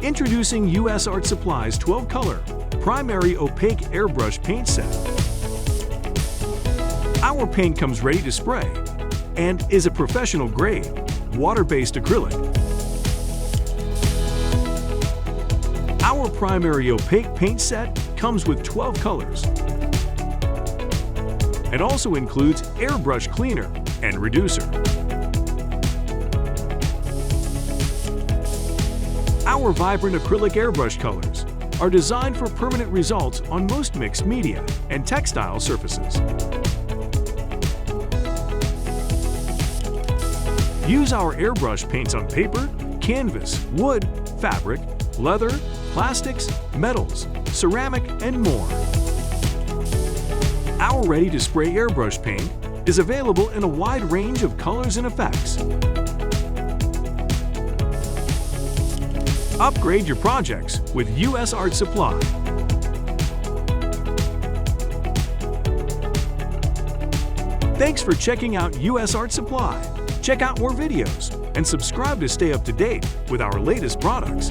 Introducing US Art Supply's 12-color primary opaque airbrush paint set. Our paint comes ready to spray and is a professional-grade, water-based acrylic. Our primary opaque paint set comes with 12 colors. It also includes airbrush cleaner and reducer. Our vibrant acrylic airbrush colors are designed for permanent results on most mixed media and textile surfaces. Use our airbrush paints on paper, canvas, wood, fabric, leather, plastics, metals, ceramic, and more. Our ready-to-spray airbrush paint is available in a wide range of colors and effects. Upgrade your projects with US Art Supply. Thanks for checking out US Art Supply. Check out more videos and subscribe to stay up to date with our latest products.